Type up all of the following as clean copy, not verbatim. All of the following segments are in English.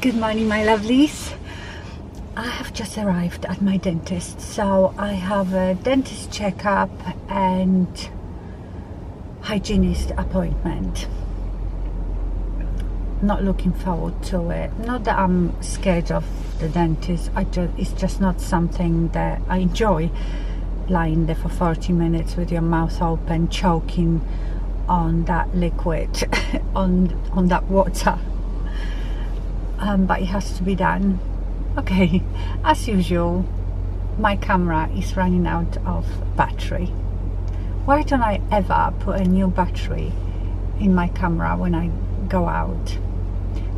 Good morning, my lovelies. I have just arrived at my dentist, so I have a dentist checkup and hygienist appointment. Not looking forward to it. Not that I'm scared of the dentist, it's just not something that I enjoy, lying there for 40 minutes with your mouth open, choking on that liquid, on that water. But it has to be done. Okay, as usual, my camera is running out of battery. Why don't I ever put a new battery in my camera when I go out?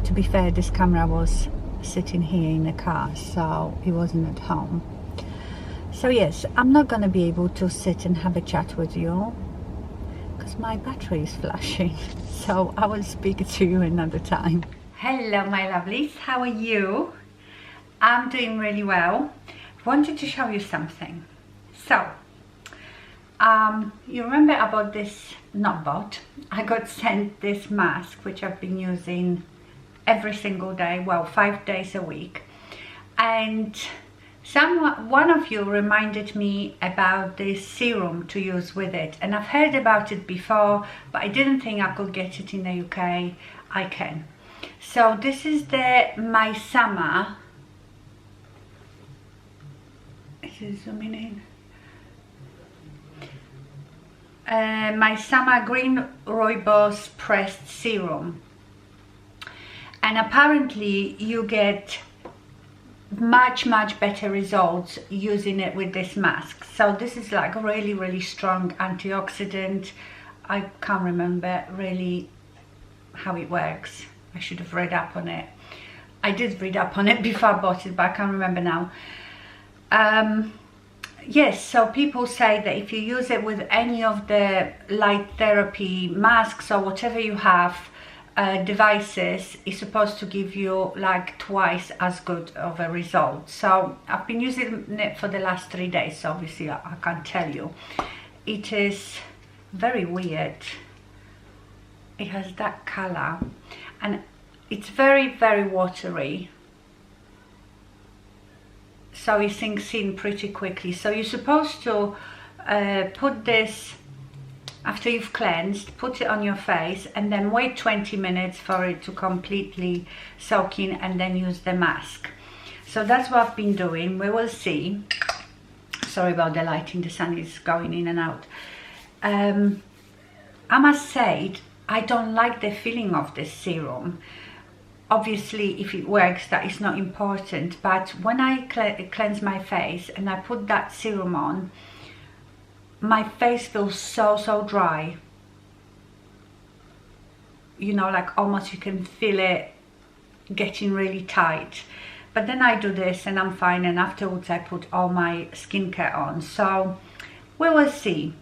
To be fair, this camera was sitting here in the car, so it wasn't at home. So yes, I'm not gonna be able to sit and have a chat with you because my battery is flashing. So I will speak to you another time. Hello my lovelies, how are you? I'm doing really well. Wanted to show you something. So, you remember I bought this, I got sent this mask which I've been using every single day, well 5 days a week. And one of you reminded me about this serum to use with it. And I've heard about it before, but I didn't think I could get it in the UK. I can. So this is the Maysama. Is it zooming in? Maysama Green Rooibos Pressed Serum. And apparently you get much better results using it with this mask. So this is like really strong antioxidant. I can't remember really how it works. I should have read up on it. I did read up on it before I bought it, but I can't remember now. Yes, so people say that if you use it with any of the light therapy masks or whatever you have, devices, is supposed to give you like twice as good of a result. So I've been using it for the last 3 days, so obviously I can't tell you. It is very weird. It has that color and it's very watery, so it sinks in pretty quickly. So you're supposed to put this after you've cleansed, put it on your face and then wait 20 minutes for it to completely soak in and then use the mask. So that's what I've been doing. We will see. Sorry about the lighting, the sun is going in and out. I must say, I don't like the feeling of this serum. Obviously, if it works, that is not important. But when I cleanse my face and I put that serum on, my face feels so dry. You know, like almost you can feel it getting really tight. But then I do this and I'm fine, and afterwards I put all my skincare on. So we will see.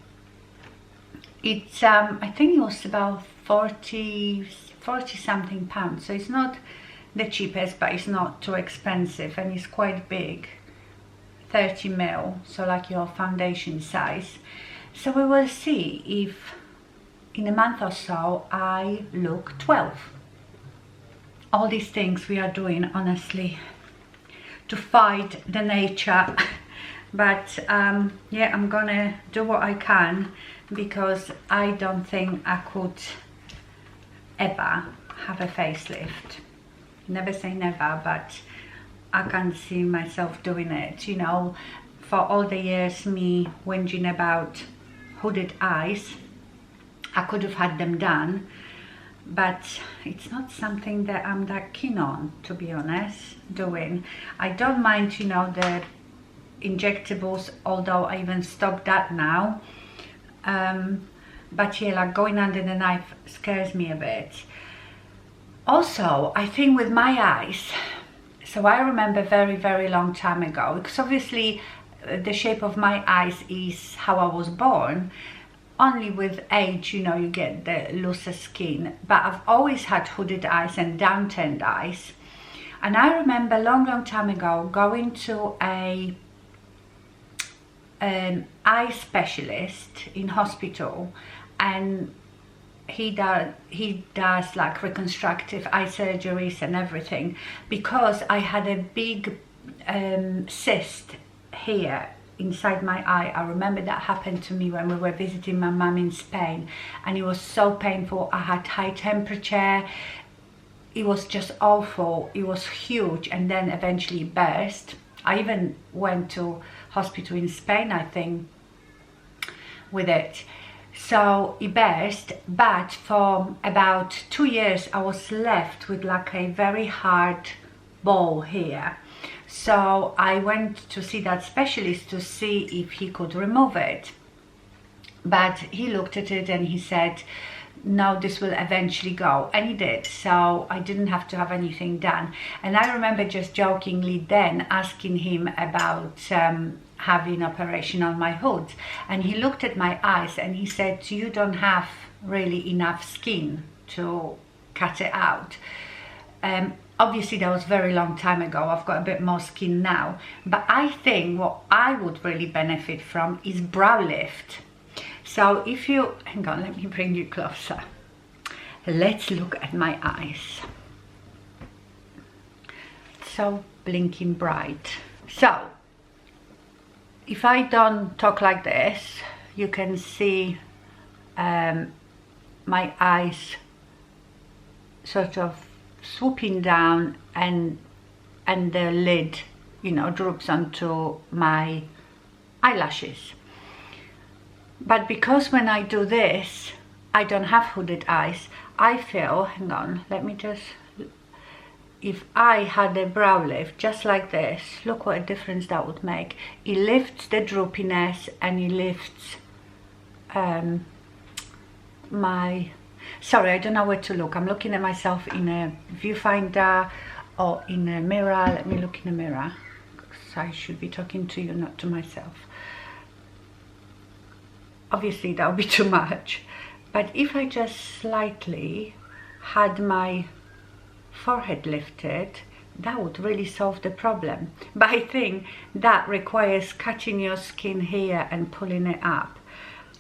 It's I think it was about 40 something pounds, so it's not the cheapest, but it's not too expensive, and it's quite big, 30 ml, so like your foundation size. So we will see if in a month or so I look 12. All these things we are doing honestly to fight the nature. But yeah, I'm gonna do what I can, because I don't think I could ever have a facelift. Never say never, but I can't see myself doing it. You know, for all the years me whinging about hooded eyes, I could have had them done, but it's not something that I'm that keen on, to be honest, doing. I don't mind, you know, the injectables, although I even stopped that now. But yeah, like going under the knife scares me a bit. Also, I think with my eyes, so I remember very long time ago, because obviously the shape of my eyes is how I was born. Only with age, you know, you get the looser skin, but I've always had hooded eyes and downturned eyes. And I remember long time ago going to a eye specialist in hospital, and he does like reconstructive eye surgeries and everything, because I had a big cyst here inside my eye. I remember that happened to me when we were visiting my mum in Spain, and it was so painful. I had high temperature. It was just awful. It was huge, and then eventually burst. I even went to hospital in Spain, I think, with it. So it burst, but for about 2 years I was left with like a very hard ball here. So I went to see that specialist to see if he could remove it, but he looked at it and he said, no, this will eventually go, and he did. So I didn't have to have anything done. And I remember just jokingly then asking him about having operation on my hood, and he looked at my eyes and he said, you don't have really enough skin to cut it out. Obviously that was a very long time ago. I've got a bit more skin now, but I think what I would really benefit from is brow lift. So if you, hang on, let me bring you closer. Let's look at my eyes. So blinking bright. So if I don't talk like this, you can see my eyes sort of swooping down, and the lid, you know, droops onto my eyelashes. But because when I do this, I don't have hooded eyes, I feel, hang on, let me just, if I had a brow lift just like this, look what a difference that would make. It lifts the droopiness, and it lifts my, sorry, I don't know where to look. I'm looking at myself in a viewfinder or in a mirror. Let me look in a mirror, because I should be talking to you, not to myself. Obviously that would be too much, but if I just slightly had my forehead lifted, that would really solve the problem. But I think that requires cutting your skin here and pulling it up.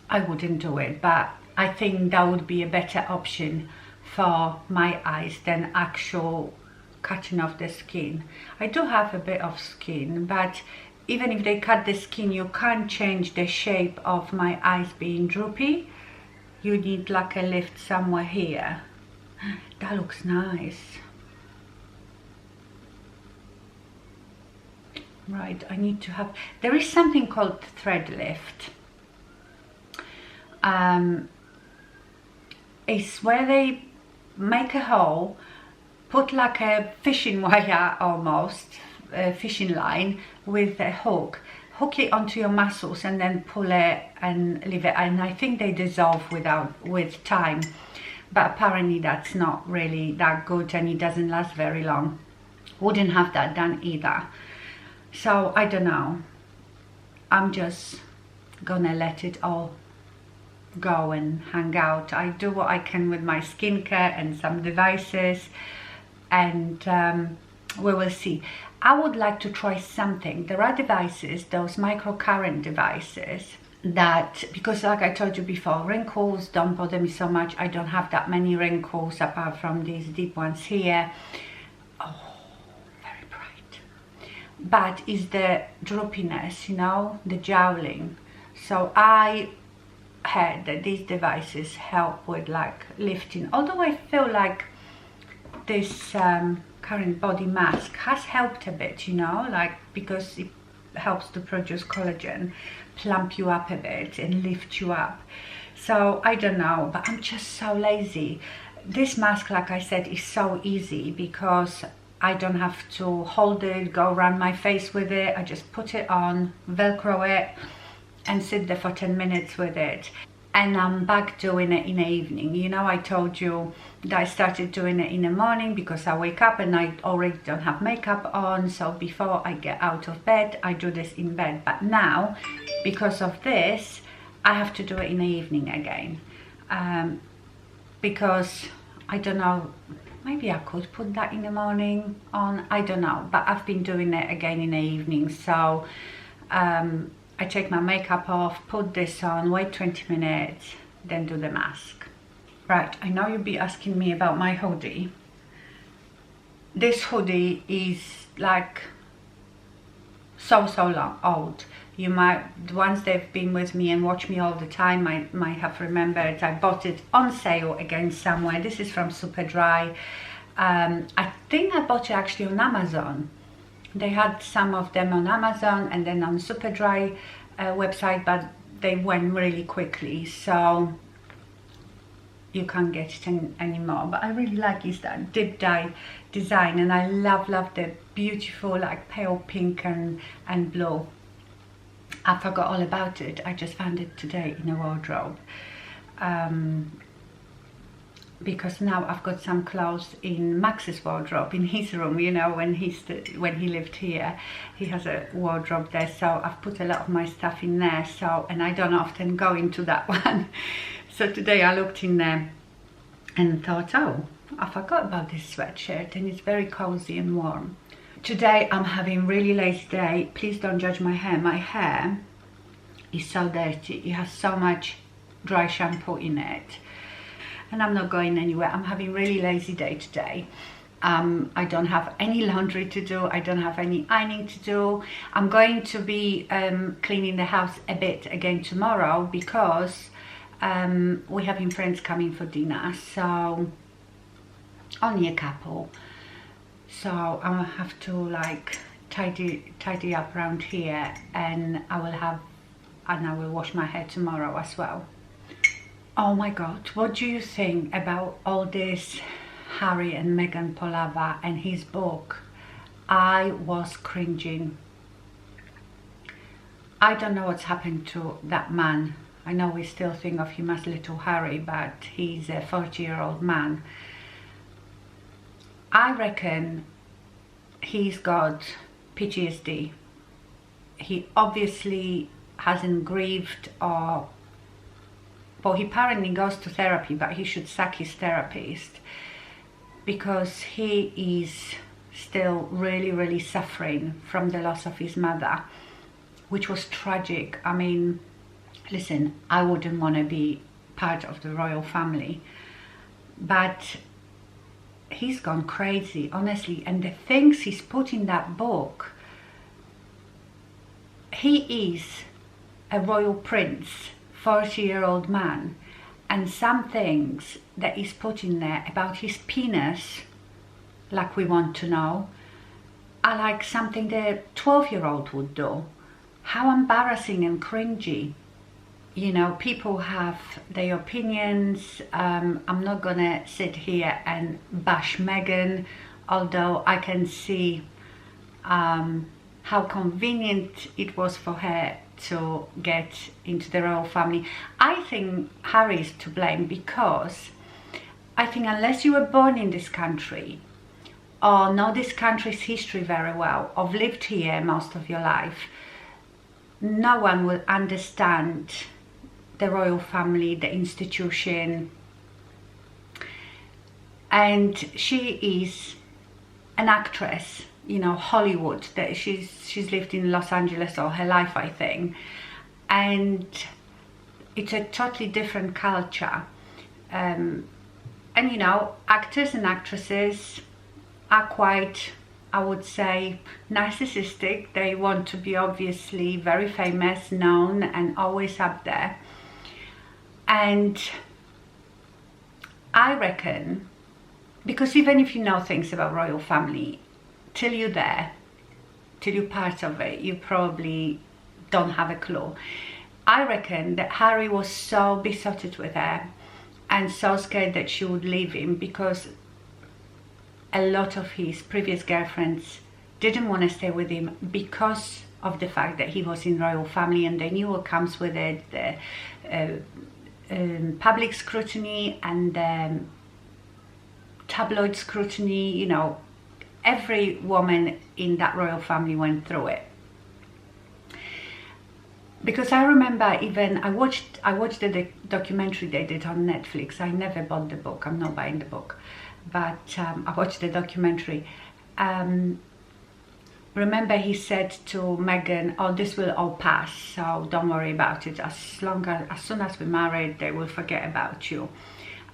I wouldn't do it, but I think that would be a better option for my eyes than actual cutting off the skin. I do have a bit of skin, but even if they cut the skin, you can't change the shape of my eyes being droopy. You need like a lift somewhere here. That looks nice. Right, I need to have, there is something called thread lift. It's where they make a hole, put like a fishing wire almost, a fishing line with a hook it onto your muscles, and then pull it and leave it, and I think they dissolve with time, but apparently that's not really that good, and it doesn't last very long. Wouldn't have that done either. So I don't know, I'm just gonna let it all go and hang out. I do what I can with my skincare and some devices, and we will see. I would like to try something. There are devices, those microcurrent devices, that, because like I told you before, wrinkles don't bother me so much. I don't have that many wrinkles apart from these deep ones here. Oh, very bright. But it's the droopiness, you know, the jowling. So I heard that these devices help with like lifting, although I feel like this current body mask has helped a bit, you know, like, because it helps to produce collagen, plump you up a bit and lift you up. So I don't know, but I'm just so lazy. This mask, like I said, is so easy because I don't have to hold it, go around my face with it. I just put it on, velcro it, and sit there for 10 minutes with it. And I'm back doing it in the evening. You know, I told you that I started doing it in the morning because I wake up and I already don't have makeup on. So before I get out of bed, I do this in bed. But now, because of this, I have to do it in the evening again. Because, I don't know, maybe I could put that in the morning on, I don't know. But I've been doing it again in the evening. So, I take my makeup off, put this on, wait 20 minutes, then do the mask. Right, I know you'll be asking me about my hoodie. This hoodie is like so long old. You might, the ones they've been with me and watch me all the time might have remembered. I bought it on sale again somewhere. This is from Superdry. I think I bought it actually on Amazon. They had some of them on Amazon and then on Superdry website, but they went really quickly, so you can't get it anymore. But I really like is that deep dye design, and I love the beautiful like pale pink and blue. I forgot all about it. I just found it today in a wardrobe, because now I've got some clothes in Max's wardrobe in his room. You know, when he lived here, he has a wardrobe there, so I've put a lot of my stuff in there. So, and I don't often go into that one. So today I looked in there and thought, oh, I forgot about this sweatshirt, and it's very cozy and warm. Today I'm having really lazy day. Please don't judge my hair. My hair is so dirty. It has so much dry shampoo in it. And I'm not going anywhere. I'm having really lazy day today. I don't have any laundry to do. I don't have any ironing to do. I'm going to be cleaning the house a bit again tomorrow because we're having friends coming for dinner. So only a couple. So I'll have to like tidy up around here, and I will wash my hair tomorrow as well. Oh my God, what do you think about all this Harry and Meghan palaver and his book? I was cringing. I don't know what's happened to that man. I know we still think of him as little Harry, but he's a 40-year-old man. I reckon he's got PTSD. He obviously hasn't grieved, or well, he apparently goes to therapy, but he should sack his therapist because he is still really suffering from the loss of his mother, which was tragic. I mean, listen, I wouldn't want to be part of the royal family, but he's gone crazy, honestly. And the things he's put in that book, he is a royal prince, 40-year-old man, and some things that he's put in there about his penis, like we want to know, are like something the 12-year-old would do. How embarrassing and cringy. You know, people have their opinions. I'm not gonna sit here and bash Meghan, although I can see how convenient it was for her to get into the royal family. I think Harry is to blame, because I think unless you were born in this country or know this country's history very well, or lived here most of your life, no one will understand the royal family, the institution. And she is an actress, you know, Hollywood, that she's lived in Los Angeles all her life, I think, and it's a totally different culture. And you know, actors and actresses are quite, I would say, narcissistic. They want to be obviously very famous, known, and always up there. And I reckon, because even if you know things about royal family, till you're there, till you're part of it, you probably don't have a clue. I reckon that Harry was so besotted with her and so scared that she would leave him, because a lot of his previous girlfriends didn't want to stay with him because of the fact that he was in royal family, and they knew what comes with it, the public scrutiny and tabloid scrutiny. You know, every woman in that royal family went through it. Because I remember, even I watched the documentary they did on Netflix. I never bought the book. I'm not buying the book, but I watched the documentary. Remember, he said to Meghan, "Oh, this will all pass, so don't worry about it. As soon as we're married, they will forget about you."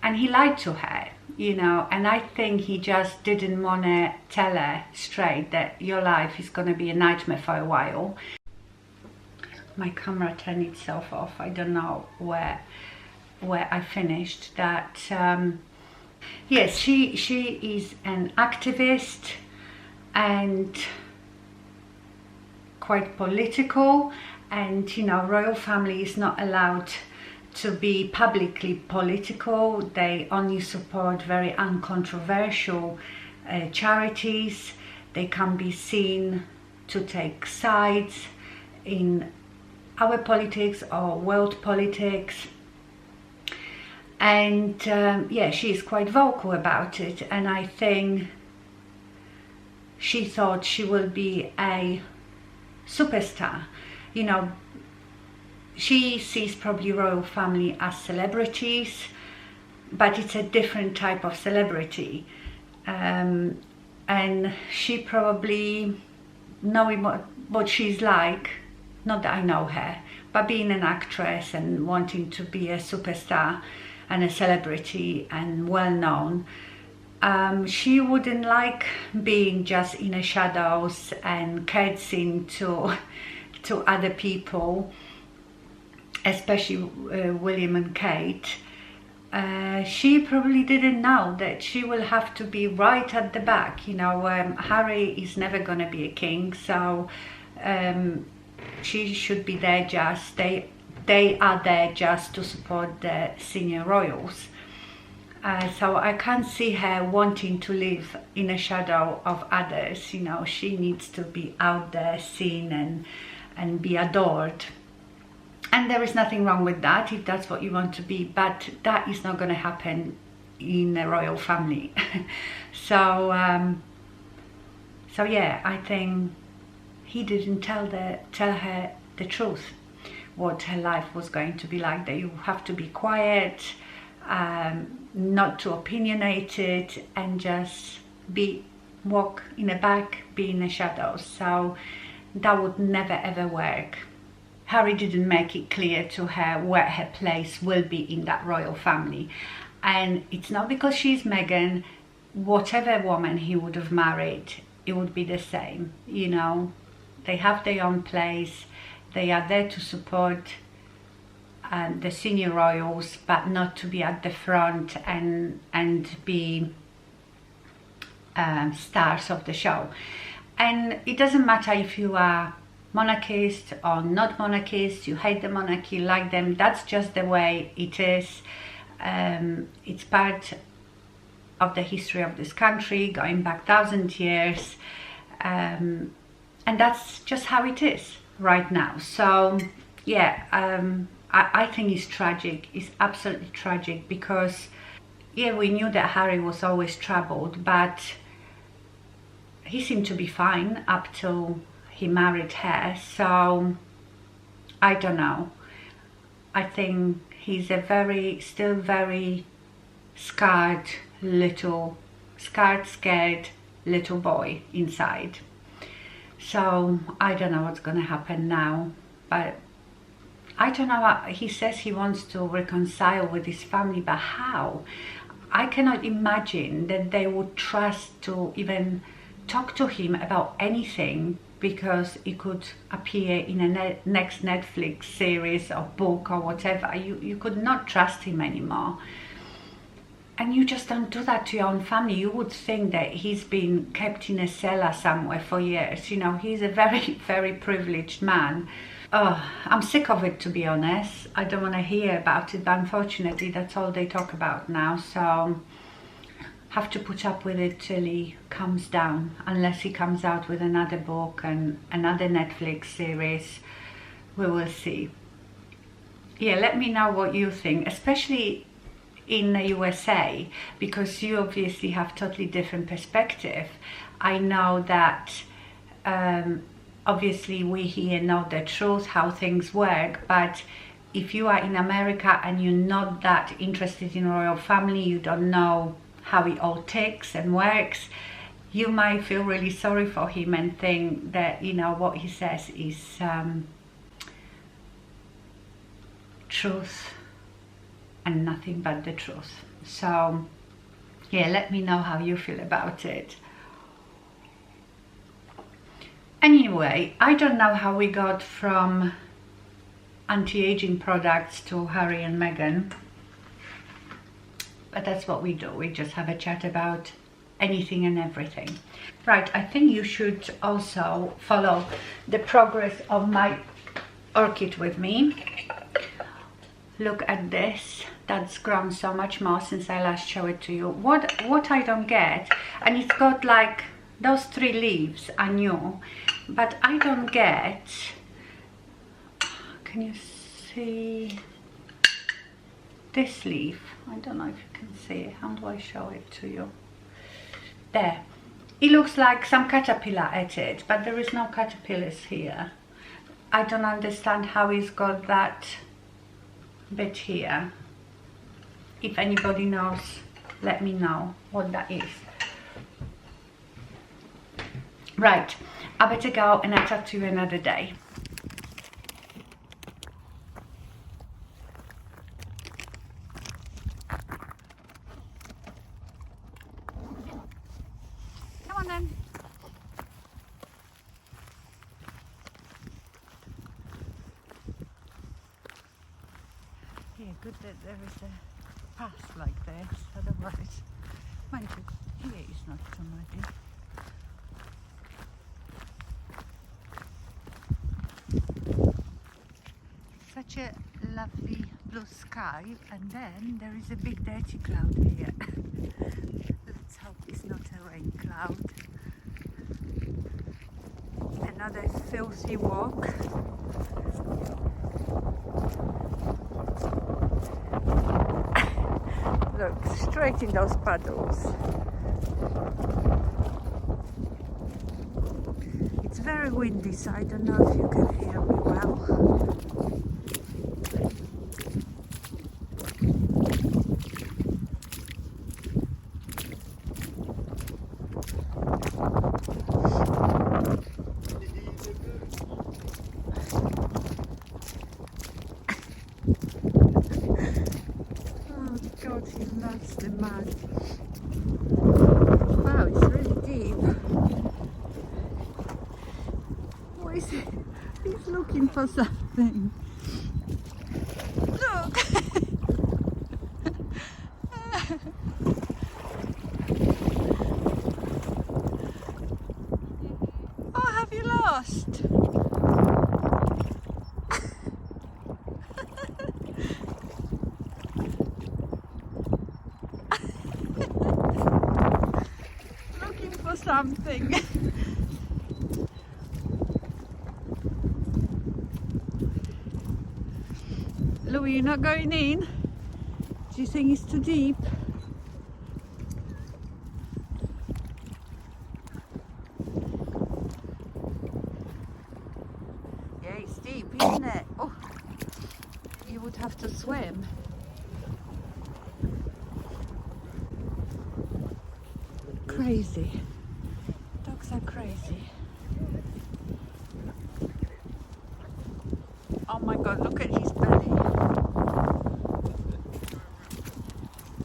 And he lied to her, you know, and I think he just didn't want to tell her straight that your life is going to be a nightmare for a while. My camera turned itself off. I don't know where I finished that. Yes, she is an activist and quite political, and you know, royal family is not allowed to be publicly political. They only support very uncontroversial charities. They can be seen to take sides in our politics or world politics. And yeah, she's quite vocal about it, and I think she thought she will be a superstar. You know, she sees probably royal family as celebrities, but it's a different type of celebrity. And she probably, knowing what she's like, not that I know her, but being an actress and wanting to be a superstar and a celebrity and well known, she wouldn't like being just in the shadows and curtsying to other people, especially William and Kate. She probably didn't know that she will have to be right at the back. You know, Harry is never going to be a king, so she should be there just, they are there just to support the senior royals. So I can't see her wanting to live in a shadow of others. You know, she needs to be out there, seen and be adored. And there is nothing wrong with that if that's what you want to be, but that is not going to happen in a royal family. So yeah, I think he didn't tell her the truth, what her life was going to be like, that you have to be quiet, not too opinionated, and just walk in the back, be in the shadows. So that would never ever work. Harry didn't make it clear to her where her place will be in that royal family. And it's not because she's Meghan. Whatever woman he would have married, it would be the same. You know, they have their own place. They are there to support the senior royals, but not to be at the front and be stars of the show. And it doesn't matter if you are monarchist or not monarchist, you hate the monarchy, like them, that's just the way it is. It's part of the history of this country, going back 1,000 years, and that's just how it is right now. So yeah, I think it's tragic. It's absolutely tragic, because yeah, we knew that Harry was always troubled, but he seemed to be fine up till he married her. So I don't know. I think he's still very scared little boy inside. So I don't know what's going to happen now, but I don't know. He says he wants to reconcile with his family, but how? I cannot imagine that they would trust to even talk to him about anything, because it could appear in a next Netflix series or book or whatever. You could not trust him anymore. And you just don't do that to your own family. You would think that he's been kept in a cellar somewhere for years. You know, he's a very, very privileged man. Oh, I'm sick of it, to be honest. I don't want to hear about it, but unfortunately that's all they talk about now. So have to put up with it till he comes down, unless he comes out with another book and another Netflix series. We will see. Yeah, let me know what you think, especially in the USA, because you obviously have totally different perspective. I know that obviously we here know the truth, how things work, but if you are in America and you're not that interested in royal family, you don't know how it all ticks and works, you might feel really sorry for him and think that, you know, what he says is truth and nothing but the truth. So yeah, let me know how you feel about it. Anyway, I don't know how we got from anti-aging products to Harry and Meghan, but that's what we do. We just have a chat about anything and everything. Right, I think you should also follow the progress of my orchid with me. Look at this. That's grown so much more since I last showed it to you. What I don't get, and it's got like those 3 leaves are new, but I don't get, can you see this leaf? I don't know if you can see it. How do I show it to you? There. It looks like some caterpillar ate it, but there is no caterpillars here. I don't understand how it's got that bit here. If anybody knows, let me know what that is. Right, I better go and I'll talk to you another day. Come on then. Yeah, good that there is a path like this, otherwise, mind you, here is not so muddy. Such a lovely blue sky, and then there is a big dirty cloud here. Let's hope it's not a rain cloud. Another filthy walk. Look, straight in those puddles. It's very windy, so I don't know if you can hear me well. God, he loves the mud. Wow, it's really deep. What is it? He's looking for something. Look! Oh, have you lost? Something. Louis, you're not going in? Do you think it's too deep? Yeah, it's deep, isn't it? Oh, you would have to swim. Crazy. Dogs are crazy. Oh my God, look at his belly.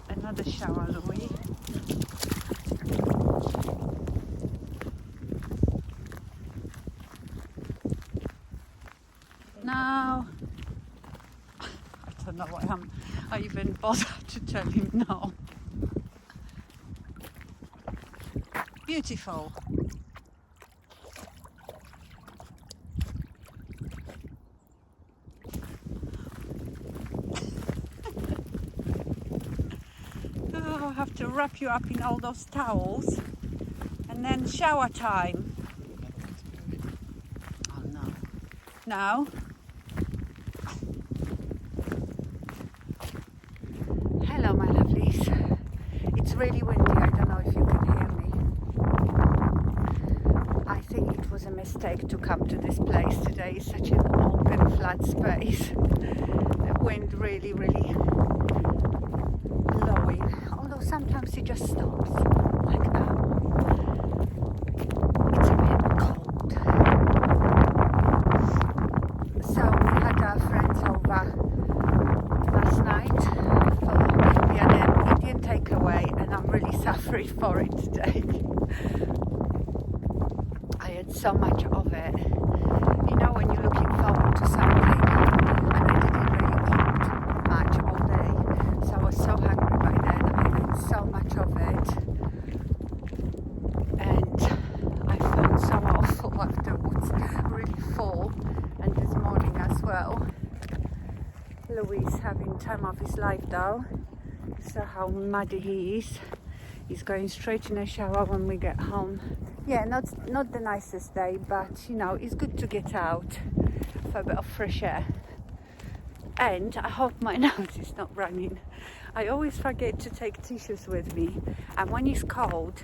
Another shower, Louis. Now, I don't know why I even bothered to tell him no. Beautiful. Oh, I have to wrap you up in all those towels, and then shower time. Oh no. Now. Hello, my lovelies. It's really windy. I don't know if you can hear me. I think it was a mistake to come to this place today. It's such an open, flat space. The wind really, really blowing. Although sometimes it just stops like that. It's a bit cold. So we had our friends over last night for we had an Indian so much of it. You know, when you're looking forward to something, and I didn't really eat much all day, so I was so hungry by then. I ate so much of it, and I felt so awful afterwards, really full. And this morning as well. Louis having time of his life though. So how muddy he is. He's going straight in a shower when we get home. Yeah, not the nicest day, but you know, it's good to get out for a bit of fresh air. And I hope my nose is not running. I always forget to take tissues with me, and when it's cold,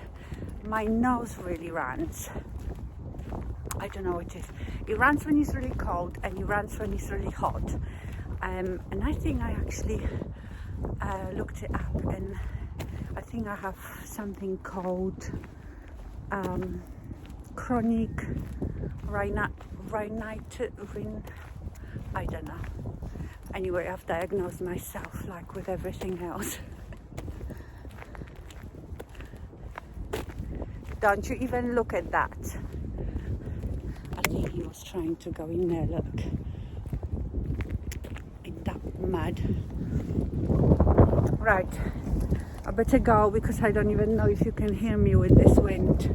my nose really runs. I don't know what it is. It runs when it's really cold, and it runs when it's really hot. And I think I actually looked it up, and I think I have something called chronic rhinitis. I don't know. Anyway, I've diagnosed myself like with everything else. Don't you even look at that. I think he was trying to go in there, look. In that mud. Right, I better go because I don't even know if you can hear me with this wind.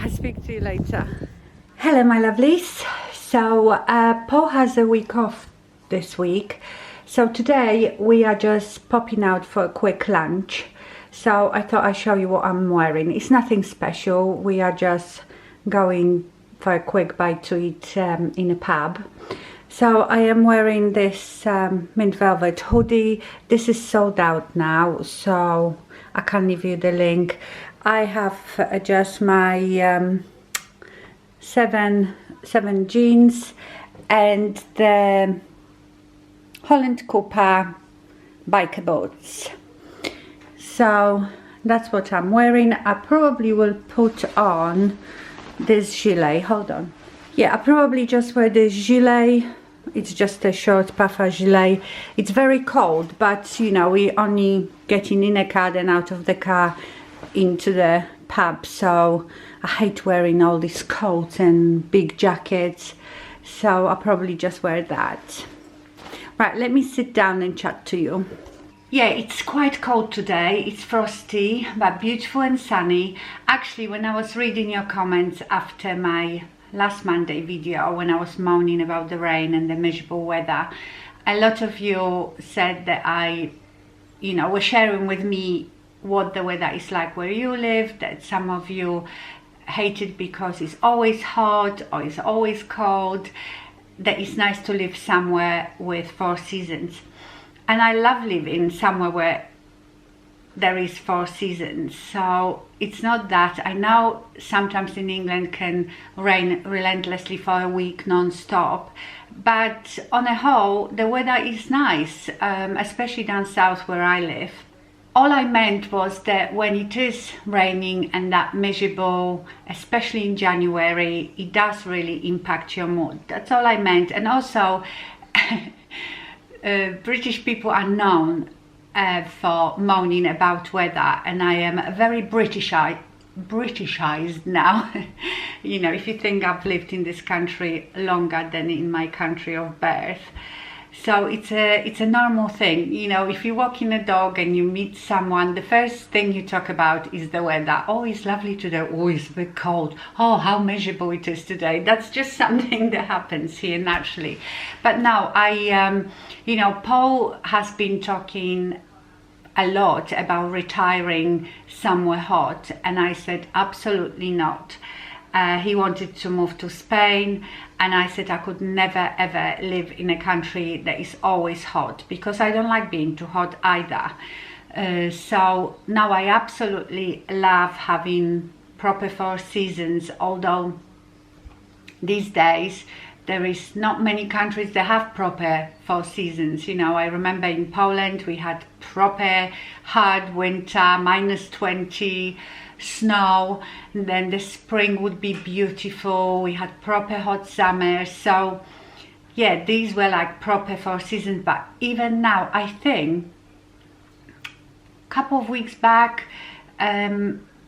I'll speak to you later. Hello my lovelies. So Paul has a week off this week. So today we are just popping out for a quick lunch. So I thought I'd show you what I'm wearing. It's nothing special. We are just going for a quick bite to eat in a pub. So I am wearing this mint velvet hoodie. This is sold out now, so I can't leave you the link. I have just my seven jeans and the Holland Cooper biker boots. So that's what I'm wearing. I probably will put on this gilet. Hold on. Yeah, I probably just wear this gilet. It's just a short puffer gilet. It's very cold, but you know, we only getting in a car and out of the car into the pub, so I hate wearing all these coats and big jackets, so I'll probably just wear that. Right, let me sit down and chat to you. Yeah, it's quite cold today. It's frosty, but beautiful and sunny. Actually, when I was reading your comments after my last Monday video, when I was moaning about the rain and the miserable weather, a lot of you said that were sharing with me what the weather is like where you live, that some of you hate it because it's always hot or it's always cold, that it's nice to live somewhere with 4 seasons. And I love living somewhere where there is 4 seasons. So it's not that. I know sometimes in England can rain relentlessly for a week non-stop, but on a whole the weather is nice, especially down south where I live. All I meant was that when it is raining and that miserable, especially in January, it does really impact your mood. That's all I meant. And also British people are known for moaning about weather, and I am very Britishized now. You know, if you think I've lived in this country longer than in my country of birth. So it's a normal thing. You know, if you walk in a dog and you meet someone, the first thing you talk about is the weather. Oh, it's lovely today. Oh, it's a bit cold. Oh, how miserable it is today. That's just something that happens here naturally. But now Paul has been talking a lot about retiring somewhere hot, and I said absolutely not. He wanted to move to Spain, and I said I could never ever live in a country that is always hot, because I don't like being too hot either. So now I absolutely love having proper 4 seasons, although these days there is not many countries that have proper 4 seasons. You know, I remember in Poland we had proper hard winter, -20, snow, and then the spring would be beautiful. We had proper hot summer. So yeah, these were like proper 4 seasons. But even now, I think a couple of weeks back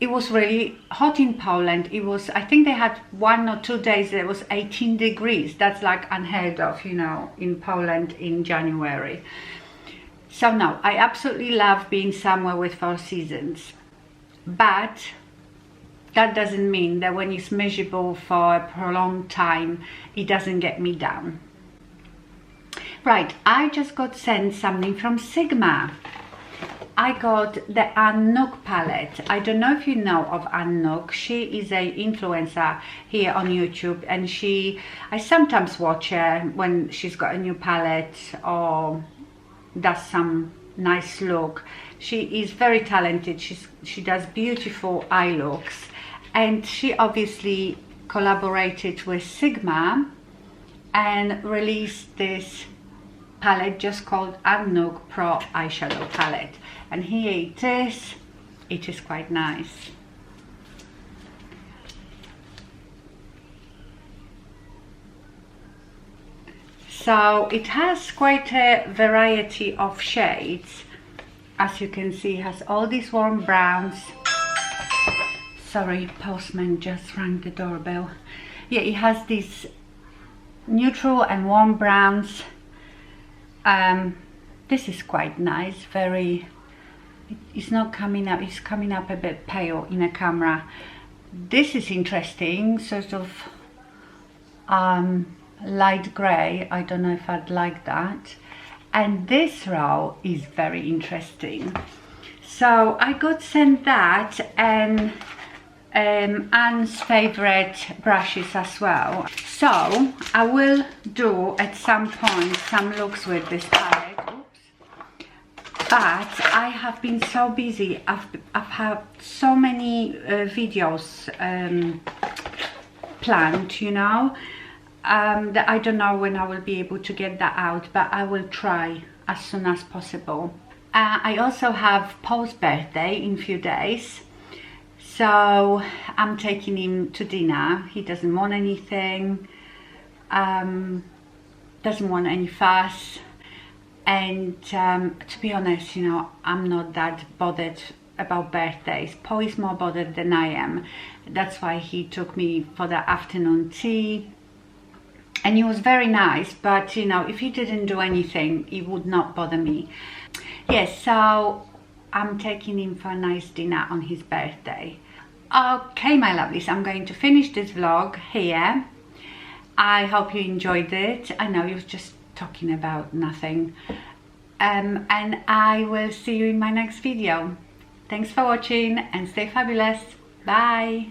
it was really hot in Poland. It was, I think they had 1 or 2 days that it was 18 degrees. That's like unheard of, you know, in Poland in January. So no, I absolutely love being somewhere with 4 seasons. But that doesn't mean that when it's miserable for a prolonged time, it doesn't get me down. Right, I just got sent something from Sigma. I got the Anouk palette. I don't know if you know of Anouk. She is an influencer here on YouTube, and I sometimes watch her when she's got a new palette or does some nice look. She is very talented. She does beautiful eye looks, and she obviously collaborated with Sigma and released this palette just called Anouk Pro Eyeshadow Palette, and here it is. It is quite nice. So it has quite a variety of shades. As you can see, it has all these warm browns. Sorry, postman just rang the doorbell. Yeah, it has these neutral and warm browns. This is quite nice, it's not coming up, it's coming up a bit pale in a camera. This is interesting, sort of light grey. I don't know if I'd like that. And this row is very interesting. So I got sent that, and Anne's favorite brushes as well. So I will do at some point some looks with this palette. Oops. But I have been so busy. I've had so many videos planned, you know, that I don't know when I will be able to get that out, but I will try as soon as possible. I also have Paul's birthday in a few days. So I'm taking him to dinner. He doesn't want anything, doesn't want any fuss, and to be honest, you know, I'm not that bothered about birthdays. Paul is more bothered than I am. That's why he took me for the afternoon tea, and he was very nice, but you know, if he didn't do anything, it would not bother me. Yes, so I'm taking him for a nice dinner on his birthday. Okay, my lovelies, I'm going to finish this vlog here. I hope you enjoyed it. I know you was just talking about nothing. And I will see you in my next video. Thanks for watching and stay fabulous. Bye.